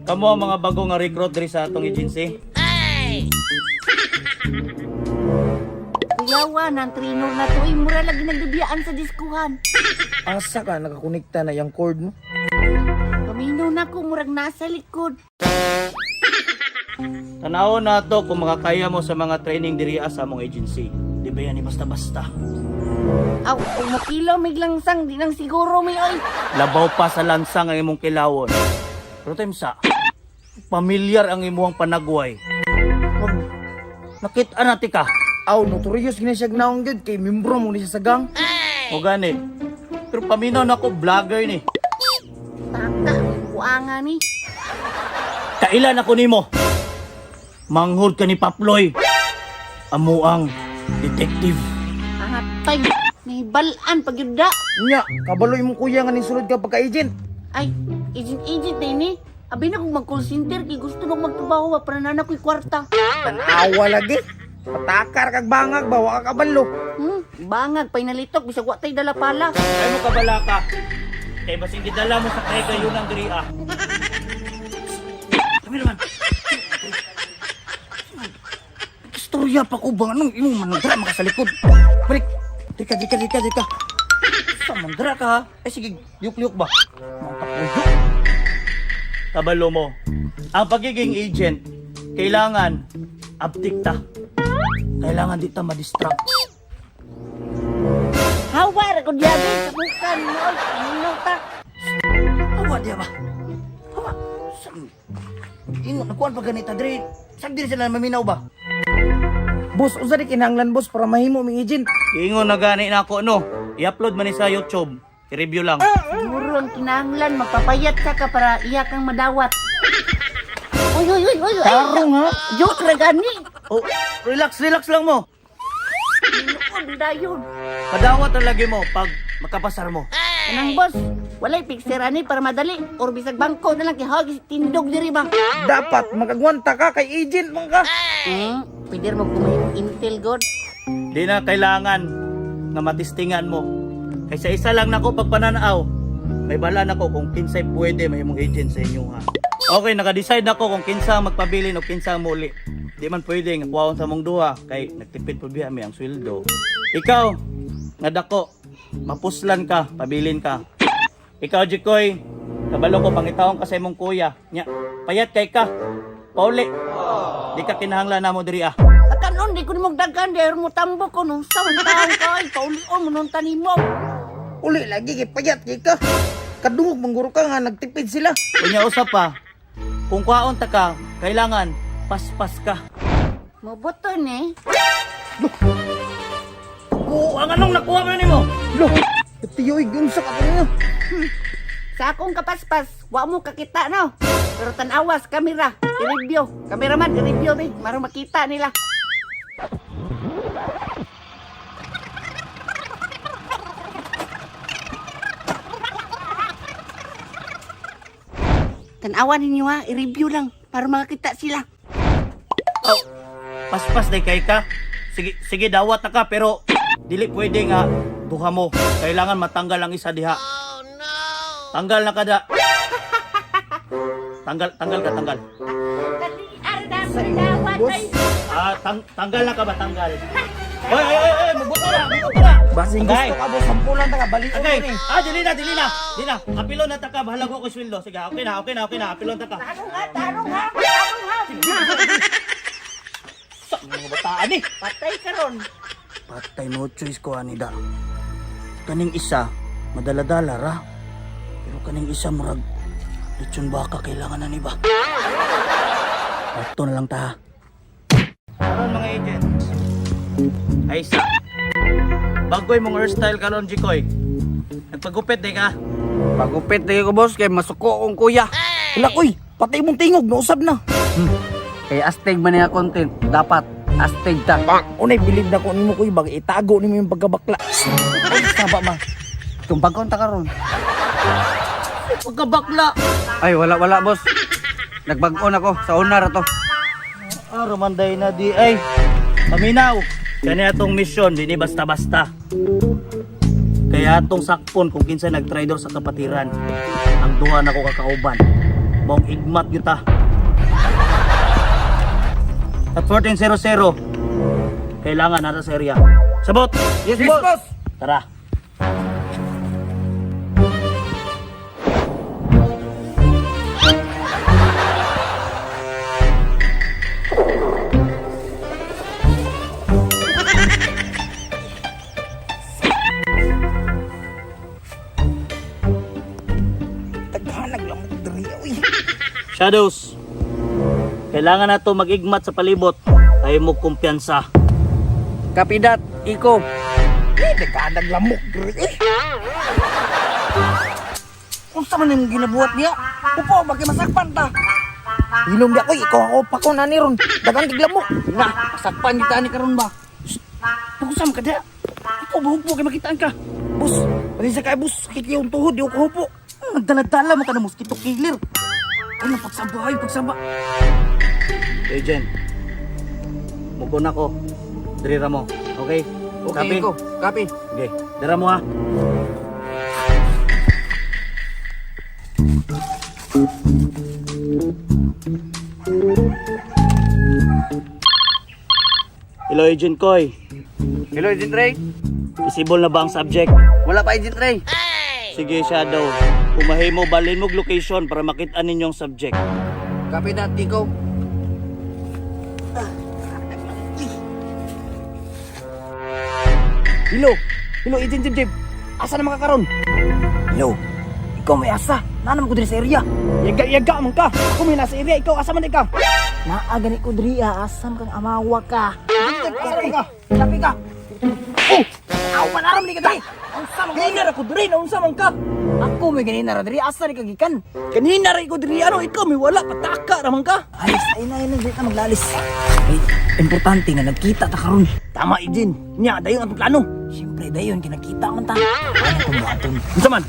Kamo ang mga bago nga recruit diri sa atong agency. Kuyawa, ng trainer na to, mura lagi nagdibiyaan sa diskuhan. Asa ka nakakonekta na yung cord mo? Paminaw na ko, murag nasa likod. Tanaw na to kung makakaya mo sa mga training diri sa among agency. Di ba yan basta-basta? Aw, kung makilaw may langsang, di nang siguro may oy. Labaw pa sa lansang ang imong kilawon. Pero timsa, pamilyar ang imong panagway. Nakita na ti ka. Aw, notorious gina siya gnaong gud kay membro mo ni siya sa gang. O gani. Pero paminaw na ko vlogger ni. Taka, buanga ni. Kailan ako nimo? Manghud ka ni Paploy. Amuang detective. Angatay, may balaan pagyuda. Nya, kabaloy mo kuya nga ni sulod ka pagka-agent. Ay, agent na ini. Abi na kung mag-call center, kay gusto nang magtrabaho para na ko'y kwarta. Tanawa lagi. Patakar kag bangag ba wa ka kabalo. Bangag, pa'y nalitok, bisag watay dala pala. Ay mo kabala ka. Kay basing gidala mo sa kay kayo ng diri Kami naman. Istorya pa ko ba anong imong manandra makasalikod. Balik. Dika. Sa mandra ka ha? Eh sige, yuk ba? Kabalo mo. Ang pagiging agent, kailangan abtik ta. Kailangan di ta ma-distract. Hawar ko diyabi, kabukan mo, ano ta? Hawa diya ba? Hawa. Ingon, nakuhan pa ganita diri. Saan diri sila maminaw ba? Boss, usa di kinahanglan boss para mahimo mi agent. Ingon na gani na ako no. I-upload man ni sa YouTube. I-review lang. Siguro ang kinahanglan, magpapayat ka para iya kang madawat. Uy, Tarong ha. joke na gani. Oh, relax lang mo. Noon dayon. Padawat ang lagi mo pag makapasar mo. Anang boss, walay piksera ni para madali. Or bisag bangko na lang kay hagis tindog diri ba? Dapat magagwanta ka kay agent man ka. Pwede mo kumain intel god. Di na kailangan na matistingan mo. Kaysa isa lang nako pagpananaw. May bala nako kung kinsay pwede may imong agent sa inyo ha. Okay, naka-decide nako kung kinsa ang magpabilin o kinsa ang muli. Di man pwede nga kuwaon sa mong duha kay nagtipid po biya may ang sweldo. Ikaw, nga dako, mapuslan ka, pabilin ka. Ikaw, Jikoy, kabalo ko pangitawon ka sa imong kuya. Nya, payat kay ka. Pauli. Di ka kinahanglan na mo diri Kanon di ko nimo daghan der mo tambo ko no. Samantahan ka ay paulion mo nung tanimo. Uli lagi kay payat kay ka. Kadungog mangguro ka nga nagtipid sila. Kunya usap pa. Kung kwaon ta ka, kailangan paspas ka. Mabuton eh. Ang anong nakuha mo nimo? Lo, tiyoy gunsa ka kanina. Sa akong kapaspas, wa mo kakita no. Pero tanawas kamera, i-review. Kameraman, i-review ni, maro makita nila. Tanawan ninyo ha, i-review lang para makita sila. Oh, paspas day kay ka. Sige dawat na ka pero dili pwede nga duha mo. Kailangan matanggal ang isa diha. Oh no. Tanggal na kada. Tanggal ka. Tanggal na ka ba tanggal? Oy, mabuto na. Basing Okay. gusto ka boss, sampulan ta ka balik ko Okay. ni. Dili na. Apilon na ta ka, bahala ko sweldo. Sige, okay na. Apilon ta ka. Tarong ha. Sa mga bataan ni. Patay ka ron. Patay no choice ko anida. Kaning isa, madaladala ra. Pero kaning isa murag lechon baka kailangan na ni ba? Ito na lang ta. Karon mga agent. Ay isa. Bagoy mong hairstyle karon Jikoy. Nagpagupit di ka. Pagupit lagi ko boss kay masuko kong kuya. Wala koy, patay mong tingog, nausab na. Kay astig man niya content. Dapat astig ta. Unay bilib na ko nimo koy bag itago nimo yung pagkabakla. Ay saba ma. Kung pagkonta karon. Pagkabakla. Ay wala boss. Nagbag-on ako sa una ra to. Romanday na di ay. Paminaw. Kani atong mission dini basta-basta. Kaya atong sakpon kung kinsa nagtraidor sa kapatiran. Ang duha na ko kakauban. mong igmat yuta. At 1400, kailangan nata sa area. Sabot! Yes, boss. Tara. Taghanag lang mo diri. Uy. Shadows, kailangan na to mag-igmat sa palibot. Tayo mo kumpiyansa. Kapidat, iko. Taghanag lamok diri. Unsa man yung ginabuhat niya? Upo, bakit masakpan ta? Hilom di ako, ikaw ako pa ko na ni ron. Dagang tiglamok. Na, sakpan kita ni karon ba? Pagusam ka da. Upo, mahupo kay makitaan ka. Bus, pati sa kaya bus, sakit yung tuhod, di ako hupo. Nagdala-dala mo ka na mosquito killer. Ano, pagsaba ay, pagsaba. Agent, mugon ako. Drira mo. Okay? Okay, iko. Copy. Okay, dira mo ha. Hello, Agent Koy. Hello, Agent Ray. Visible na ba ang subject? Wala pa, Agent Ray. Sige, Shadow. Umahay mo, balin mo location para makita ninyong subject. Kapidat, iko. Hello. Hello, Agent Jib. Asa naman ka karon? Hello. Ikaw may asa. Nanam ko diri sa area. Yaga man ka. Ako may nasa area. Ikaw asa man ka? Naagani ko diri. Asam kang amawa ka. Asa man ka? Lapi ka. Oh! Aw, manaram ni ka diri. Unsa man ganina ra ko diri? Unsa man ka? Ako may ganina ra diri. Asa ni ka gikan? Ganina ra ko diri. Ano ikaw may wala pataka ra man ka? Alis ay na diri ka maglalis. Ay, importante nga nagkita ta karon. Tama, Ijin. Nya dayon ang plano. Siyempre dayon kinakita man ta. Ano kung buhaton? Unsa man?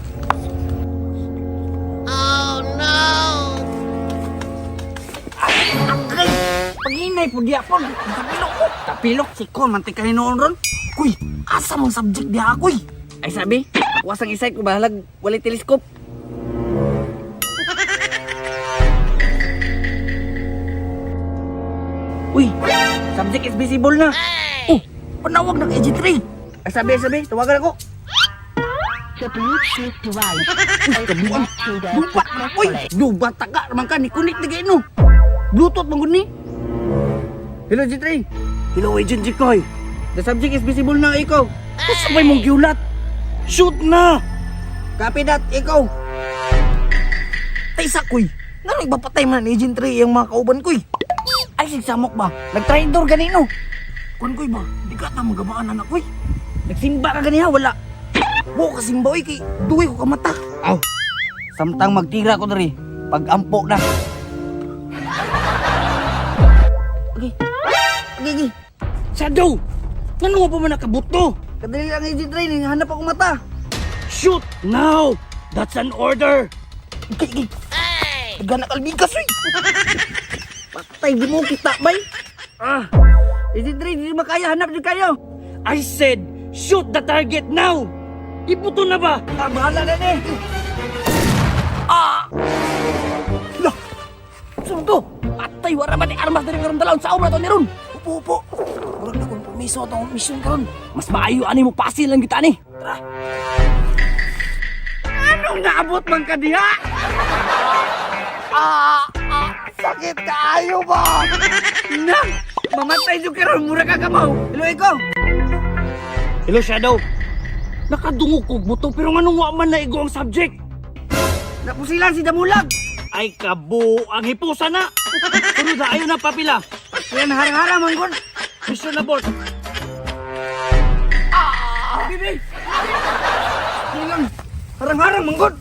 Akay! Paghinay po diya po. Tapilok po. Tapilok, si Kon, mantika hinoon ron. Kuy, asa mong subject diya kuy? Ay sabi, ako asang isay ko bahalag, walay teleskop. Uy, subject is visible na. Oh, panawag ng Agent Ray. Ay sabi, tawagan ako. The Bluetooth device is Kabuang. connected to the Lupat na kuy. Duba taka naman ka, ni kunik na gaino. Bluetooth bang ni? Hello, G3. Hello, Agent Jikoy. The subject is visible na, ikaw. Asa may mong giulat? Shoot na! Copy that, ikaw. Tay sa kuy. Nga nagbapatay man ni Agent Ray yung mga kauban kuy. Ay, sigsamok ba? Nag-traitor ganino. Kun kuy ba? Di ka na magabaan anak kuy. Nagsimba ka ganiha, wala. Buo kasimba uy kay duwi ko ka mata. Aw, samtang magtira ko dari, pag-ampo na. Okay. Shadow! Ngano mo pa man nakabuto? Kadali lang Agent Ray, hanap ako mata. Shoot now! That's an order! Okay. Taganak albigas uy! Patay, di mo kita, bay. Agent Ray, di makaya, hanap din kayo. I said, shoot the target now! Iputo na ba? Bahala na ni. Lah! Saan to? Patay, wala ba ni armas na rin karon dalawang sa obra to ni Ron? Upo. Murag na kompromiso itong mission karon. Mas maayo ani mo pasil lang kita ni. Tara! Anong naabot man ka diha? Sakit kaayo ba? Na, mamatay yung karon, mura ka kamaw. Hello, ikaw. Hello, Shadow. Nakadungog kog buto pero nganong wa man na igo ang subject? Napusilan si Damulag. Ay kabo, ang hipusa na. Sunod na, ayaw na papila. Yan, harang-harang, manggon. Mission abort. Bibi. Hilang. Harang-harang, manggon.